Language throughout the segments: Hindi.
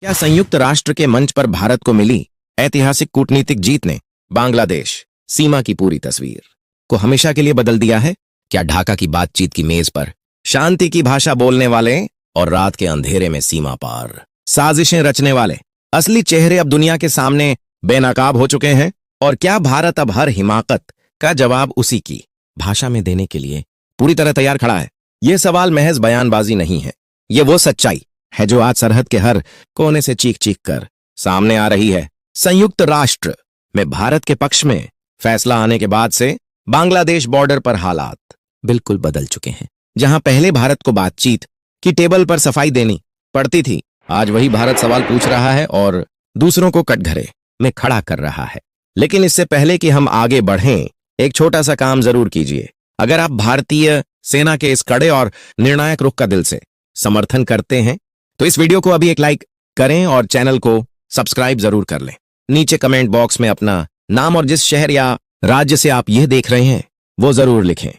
क्या संयुक्त राष्ट्र के मंच पर भारत को मिली ऐतिहासिक कूटनीतिक जीत ने बांग्लादेश सीमा की पूरी तस्वीर को हमेशा के लिए बदल दिया है? क्या ढाका की बातचीत की मेज पर शांति की भाषा बोलने वाले और रात के अंधेरे में सीमा पार साजिशें रचने वाले असली चेहरे अब दुनिया के सामने बेनकाब हो चुके हैं? और क्या भारत अब हर हिमाकत का जवाब उसी की भाषा में देने के लिए पूरी तरह तैयार खड़ा है? यह सवाल महज बयानबाजी नहीं है, ये वो सच्चाई है जो आज सरहद के हर कोने से चीख चीख कर सामने आ रही है। संयुक्त राष्ट्र में भारत के पक्ष में फैसला आने के बाद से बांग्लादेश बॉर्डर पर हालात बिल्कुल बदल चुके हैं। जहां पहले भारत को बातचीत की टेबल पर सफाई देनी पड़ती थी, आज वही भारत सवाल पूछ रहा है और दूसरों को कटघरे में खड़ा कर रहा है। लेकिन इससे पहले कि हम आगे बढ़ें, एक छोटा सा काम जरूर कीजिए। अगर आप भारतीय सेना के इस कड़े और निर्णायक रुख का दिल से समर्थन करते हैं तो इस वीडियो को अभी एक लाइक करें और चैनल को सब्सक्राइब जरूर कर लें। नीचे कमेंट बॉक्स में अपना नाम और जिस शहर या राज्य से आप यह देख रहे हैं वो जरूर लिखें।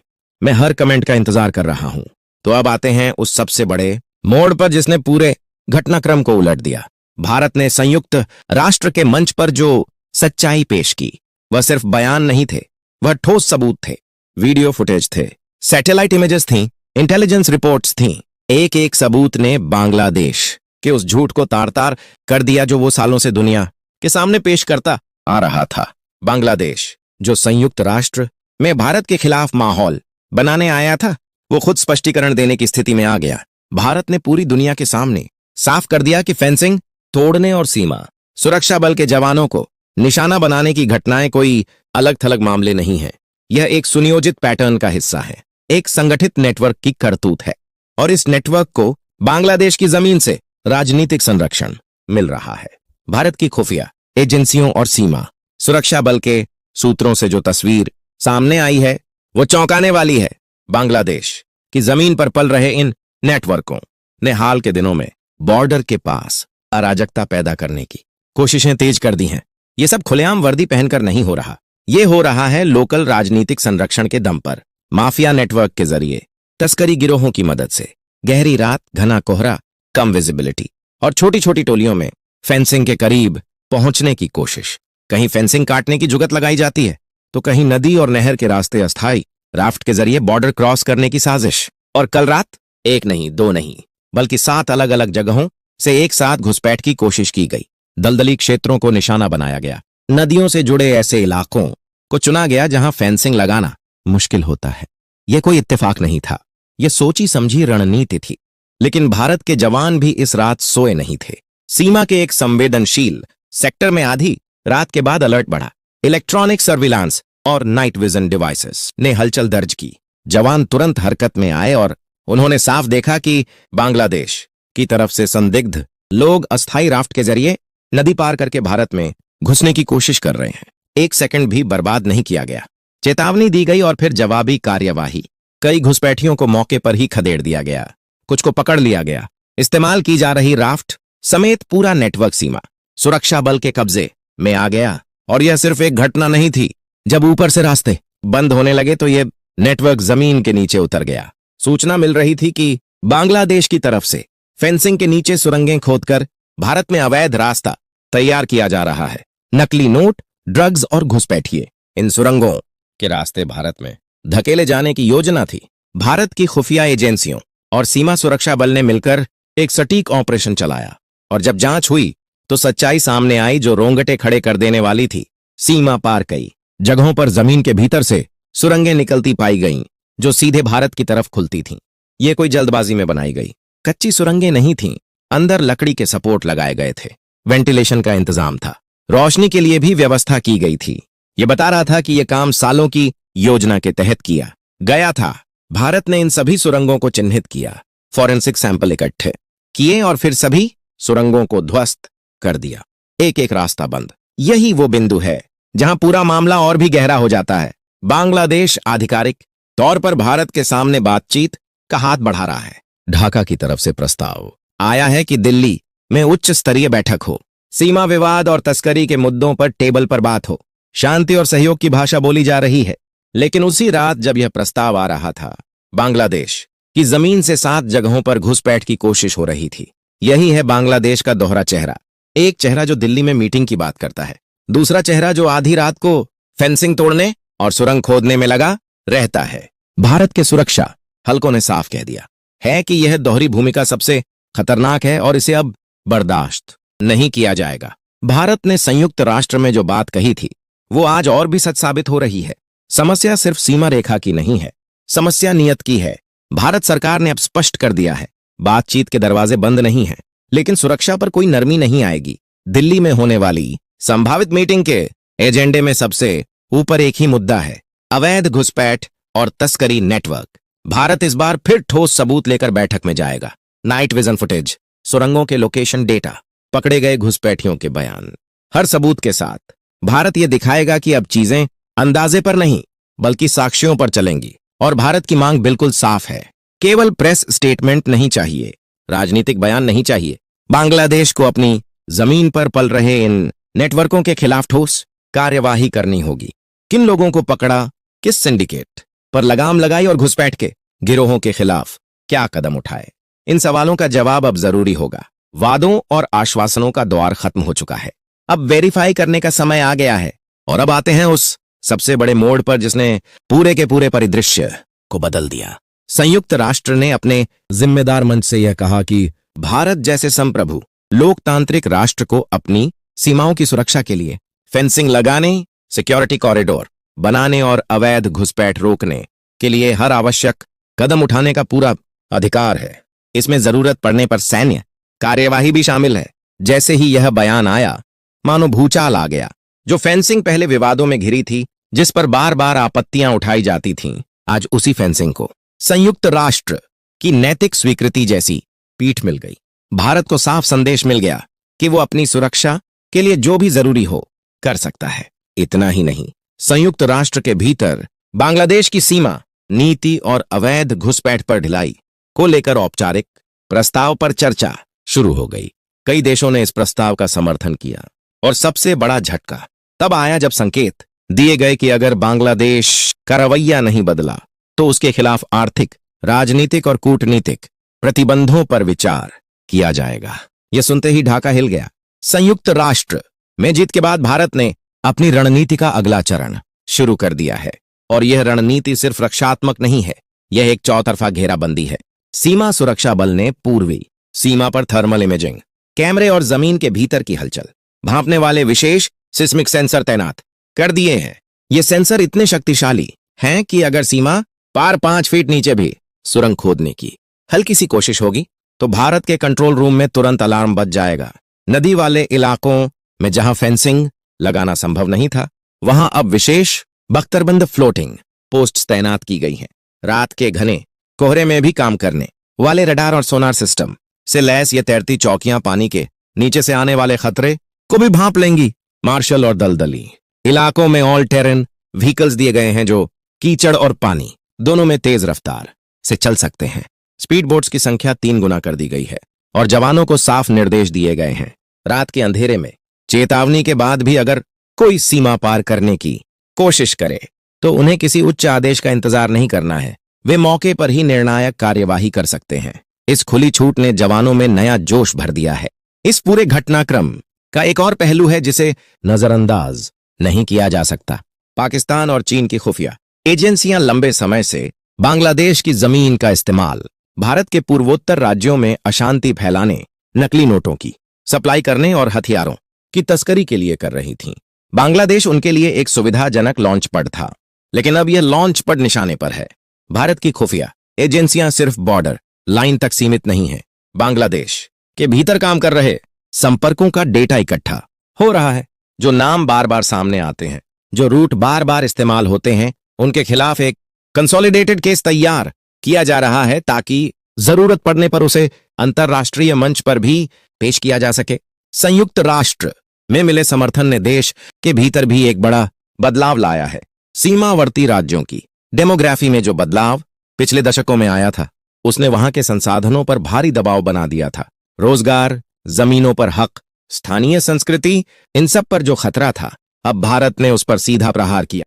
मैं हर कमेंट का इंतजार कर रहा हूं। तो अब आते हैं उस सबसे बड़े मोड़ पर जिसने पूरे घटनाक्रम को उलट दिया। भारत ने संयुक्त राष्ट्र के मंच पर जो सच्चाई पेश की वह सिर्फ बयान नहीं थे, वह ठोस सबूत थे, वीडियो फुटेज थे, सैटेलाइट इमेजेस थीं, इंटेलिजेंस रिपोर्ट्स थीं। एक एक सबूत ने बांग्लादेश के उस झूठ को तार तार कर दिया जो वो सालों से दुनिया के सामने पेश करता आ रहा था। बांग्लादेश जो संयुक्त राष्ट्र में भारत के खिलाफ माहौल बनाने आया था, वो खुद स्पष्टीकरण देने की स्थिति में आ गया। भारत ने पूरी दुनिया के सामने साफ कर दिया कि फेंसिंग तोड़ने और सीमा सुरक्षा बल के जवानों को निशाना बनाने की घटनाएं कोई अलग थलग मामले नहीं है। यह एक सुनियोजित पैटर्न का हिस्सा है, एक संगठित नेटवर्क की करतूत है। और इस नेटवर्क को बांग्लादेश की जमीन से राजनीतिक संरक्षण मिल रहा है। भारत की खुफिया एजेंसियों और सीमा सुरक्षा बल के सूत्रों से जो तस्वीर सामने आई है वो चौंकाने वाली है। बांग्लादेश की जमीन पर पल रहे इन नेटवर्कों ने हाल के दिनों में बॉर्डर के पास अराजकता पैदा करने की कोशिशें तेज कर दी हैं। ये सब खुलेआम वर्दी पहनकर नहीं हो रहा, ये हो रहा है लोकल राजनीतिक संरक्षण के दम पर, माफिया नेटवर्क के जरिए, तस्करी गिरोहों की मदद से। गहरी रात, घना कोहरा, कम विजिबिलिटी और छोटी छोटी टोलियों में फेंसिंग के करीब पहुंचने की कोशिश। कहीं फेंसिंग काटने की जुगत लगाई जाती है तो कहीं नदी और नहर के रास्ते अस्थायी राफ्ट के जरिए बॉर्डर क्रॉस करने की साजिश। और कल रात एक नहीं, दो नहीं, बल्कि 7 अलग अलग जगहों से एक साथ घुसपैठ की कोशिश की गई। दलदली क्षेत्रों को निशाना बनाया गया, नदियों से जुड़े ऐसे इलाकों को चुना गया जहां फेंसिंग लगाना मुश्किल होता है। यह कोई इत्तेफाक नहीं था, यह सोची समझी रणनीति थी। लेकिन भारत के जवान भी इस रात सोए नहीं थे। सीमा के एक संवेदनशील सेक्टर में आधी रात के बाद अलर्ट बढ़ा। इलेक्ट्रॉनिक सर्विलांस और नाइट विजन डिवाइसेस ने हलचल दर्ज की। जवान तुरंत हरकत में आए और उन्होंने साफ देखा कि बांग्लादेश की तरफ से संदिग्ध लोग अस्थायी राफ्ट के जरिए नदी पार करके भारत में घुसने की कोशिश कर रहे हैं। एक सेकंड भी बर्बाद नहीं किया गया। चेतावनी दी गई और फिर जवाबी कार्यवाही। कई घुसपैठियों को मौके पर ही खदेड़ दिया गया, कुछ को पकड़ लिया गया। इस्तेमाल की जा रही राफ्ट समेत पूरा नेटवर्क सीमा सुरक्षा बल के कब्जे में आ गया। और यह सिर्फ एक घटना नहीं थी। जब ऊपर से रास्ते बंद होने लगे तो यह नेटवर्क जमीन के नीचे उतर गया। सूचना मिल रही थी कि बांग्लादेश की तरफ से फेंसिंग के नीचे सुरंगें खोदकर भारत में अवैध रास्ता तैयार किया जा रहा है। नकली नोट, ड्रग्स और घुसपैठिए इन सुरंगों के रास्ते भारत में धकेले जाने की योजना थी। भारत की खुफिया एजेंसियों और सीमा सुरक्षा बल ने मिलकर एक सटीक ऑपरेशन चलाया और जब जांच हुई तो सच्चाई सामने आई जो रोंगटे खड़े कर देने वाली थी। सीमा पार कई जगहों पर जमीन के भीतर से सुरंगें निकलती पाई गईं जो सीधे भारत की तरफ खुलती थीं। ये कोई जल्दबाजी में बनाई गई कच्ची सुरंगें नहीं थीं। अंदर लकड़ी के सपोर्ट लगाए गए थे, वेंटिलेशन का इंतजाम था, रोशनी के लिए भी व्यवस्था की गई थी। यह बता रहा था कि यह काम सालों की योजना के तहत किया गया था। भारत ने इन सभी सुरंगों को चिन्हित किया, फॉरेंसिक सैंपल इकट्ठे किए और फिर सभी सुरंगों को ध्वस्त कर दिया। एक एक रास्ता बंद। यही वो बिंदु है जहां पूरा मामला और भी गहरा हो जाता है। बांग्लादेश आधिकारिक तौर पर भारत के सामने बातचीत का हाथ बढ़ा रहा है। ढाका की तरफ से प्रस्ताव आया है कि दिल्ली में उच्च स्तरीय बैठक हो, सीमा विवाद और तस्करी के मुद्दों पर टेबल पर बात हो, शांति और सहयोग की भाषा बोली जा रही है। लेकिन उसी रात जब यह प्रस्ताव आ रहा था, बांग्लादेश की जमीन से 7 जगहों पर घुसपैठ की कोशिश हो रही थी। यही है बांग्लादेश का दोहरा चेहरा। एक चेहरा जो दिल्ली में मीटिंग की बात करता है, दूसरा चेहरा जो आधी रात को फेंसिंग तोड़ने और सुरंग खोदने में लगा रहता है। भारत के सुरक्षा हलकों ने साफ कह दिया है कि यह दोहरी भूमिका सबसे खतरनाक है और इसे अब बर्दाश्त नहीं किया जाएगा। भारत ने संयुक्त राष्ट्र में जो बात कही थी वो आज और भी सच साबित हो रही है। समस्या सिर्फ सीमा रेखा की नहीं है, समस्या नियत की है। भारत सरकार ने अब स्पष्ट कर दिया है, बातचीत के दरवाजे बंद नहीं हैं, लेकिन सुरक्षा पर कोई नरमी नहीं आएगी। दिल्ली में होने वाली संभावित मीटिंग के एजेंडे में सबसे ऊपर एक ही मुद्दा है, अवैध घुसपैठ और तस्करी नेटवर्क। भारत इस बार फिर ठोस सबूत लेकर बैठक में जाएगा। नाइट विजन फुटेज, सुरंगों के लोकेशन डेटा, पकड़े गए घुसपैठियों के बयान, हर सबूत के साथ भारत यह दिखाएगा कि अब चीजें अंदाजे पर नहीं बल्कि साक्ष्यों पर चलेंगी। और भारत की मांग बिल्कुल साफ है, केवल प्रेस स्टेटमेंट नहीं चाहिए, राजनीतिक बयान नहीं चाहिए। बांग्लादेश को अपनी जमीन पर पल रहे इन नेटवर्कों के खिलाफ ठोस कार्यवाही करनी होगी। किन लोगों को पकड़ा, किस सिंडिकेट पर लगाम लगाई और घुसपैठ के गिरोहों के खिलाफ क्या कदम उठाए, इन सवालों का जवाब अब जरूरी होगा। वादों और आश्वासनों का दौर खत्म हो चुका है, अब वेरीफाई करने का समय आ गया है। और अब आते हैं उस सबसे बड़े मोड़ पर जिसने पूरे के पूरे परिदृश्य को बदल दिया। संयुक्त राष्ट्र ने अपने जिम्मेदार मंच से यह कहा कि भारत जैसे संप्रभु लोकतांत्रिक राष्ट्र को अपनी सीमाओं की सुरक्षा के लिए फेंसिंग लगाने, सिक्योरिटी कॉरिडोर बनाने और अवैध घुसपैठ रोकने के लिए हर आवश्यक कदम उठाने का पूरा अधिकार है। इसमें जरूरत पड़ने पर सैन्य कार्यवाही भी शामिल है। जैसे ही यह बयान आया, मानो भूचाल आ गया। जो फेंसिंग पहले विवादों में घिरी थी, जिस पर बार बार आपत्तियां उठाई जाती थीं, आज उसी फेंसिंग को संयुक्त राष्ट्र की नैतिक स्वीकृति जैसी पीठ मिल गई। भारत को साफ संदेश मिल गया कि वो अपनी सुरक्षा के लिए जो भी जरूरी हो कर सकता है। इतना ही नहीं, संयुक्त राष्ट्र के भीतर बांग्लादेश की सीमा नीति और अवैध घुसपैठ पर ढिलाई को लेकर औपचारिक प्रस्ताव पर चर्चा शुरू हो गई। कई देशों ने इस प्रस्ताव का समर्थन किया और सबसे बड़ा झटका तब आया जब संकेत दिए गए कि अगर बांग्लादेश का रवैया नहीं बदला तो उसके खिलाफ आर्थिक, राजनीतिक और कूटनीतिक प्रतिबंधों पर विचार किया जाएगा। यह सुनते ही ढाका हिल गया। संयुक्त राष्ट्र में जीत के बाद भारत ने अपनी रणनीति का अगला चरण शुरू कर दिया है। और यह रणनीति सिर्फ रक्षात्मक नहीं है, यह एक चौतरफा घेराबंदी है। सीमा सुरक्षा बल ने पूर्वी सीमा पर थर्मल इमेजिंग कैमरे और जमीन के भीतर की हलचल भांपने वाले विशेष सिस्मिक सेंसर तैनात कर दिए हैं। ये सेंसर इतने शक्तिशाली हैं कि अगर सीमा पार 5 फीट नीचे भी सुरंग खोदने की हल्की सी कोशिश होगी तो भारत के कंट्रोल रूम में तुरंत अलार्म बज जाएगा। नदी वाले इलाकों में जहां फेंसिंग लगाना संभव नहीं था, वहां अब विशेष बख्तरबंद फ्लोटिंग पोस्ट्स तैनात की गई हैं। रात के घने कोहरे में भी काम करने वाले रडार और सोनार सिस्टम से लैस ये तैरती चौकियां पानी के नीचे से आने वाले खतरे को भी भांप लेंगी। मार्शल और दलदली इलाकों में ऑल टेरेन व्हीकल्स दिए गए हैं जो कीचड़ और पानी दोनों में तेज रफ्तार से चल सकते हैं। स्पीड बोट्स की संख्या 3 गुना कर दी गई है और जवानों को साफ निर्देश दिए गए हैं, रात के अंधेरे में चेतावनी के बाद भी अगर कोई सीमा पार करने की कोशिश करे तो उन्हें किसी उच्च आदेश का इंतजार नहीं करना है, वे मौके पर ही निर्णायक कार्यवाही कर सकते हैं। इस खुली छूट ने जवानों में नया जोश भर दिया है। इस पूरे घटनाक्रम का एक और पहलू है जिसे नजरअंदाज नहीं किया जा सकता। पाकिस्तान और चीन की खुफिया एजेंसियां लंबे समय से बांग्लादेश की जमीन का इस्तेमाल भारत के पूर्वोत्तर राज्यों में अशांति फैलाने, नकली नोटों की सप्लाई करने और हथियारों की तस्करी के लिए कर रही थीं। बांग्लादेश उनके लिए एक सुविधाजनक लॉन्च पैड था, लेकिन अब यह लॉन्च पैड निशाने पर है। भारत की खुफिया एजेंसियां सिर्फ बॉर्डर लाइन तक सीमित नहीं है, बांग्लादेश के भीतर काम कर रहे संपर्कों का डेटा इकट्ठा हो रहा है। जो नाम बार बार सामने आते हैं, जो रूट बार बार इस्तेमाल होते हैं, उनके खिलाफ एक कंसोलिडेटेड केस तैयार किया जा रहा है ताकि जरूरत पड़ने पर उसे अंतर्राष्ट्रीय मंच पर भी पेश किया जा सके। संयुक्त राष्ट्र में मिले समर्थन ने देश के भीतर भी एक बड़ा बदलाव लाया है। सीमावर्ती राज्यों की डेमोग्राफी में जो बदलाव पिछले दशकों में आया था, उसने वहां के संसाधनों पर भारी दबाव बना दिया था। रोजगार, जमीनों पर हक, स्थानीय संस्कृति, इन सब पर जो खतरा था, अब भारत ने उस पर सीधा प्रहार किया।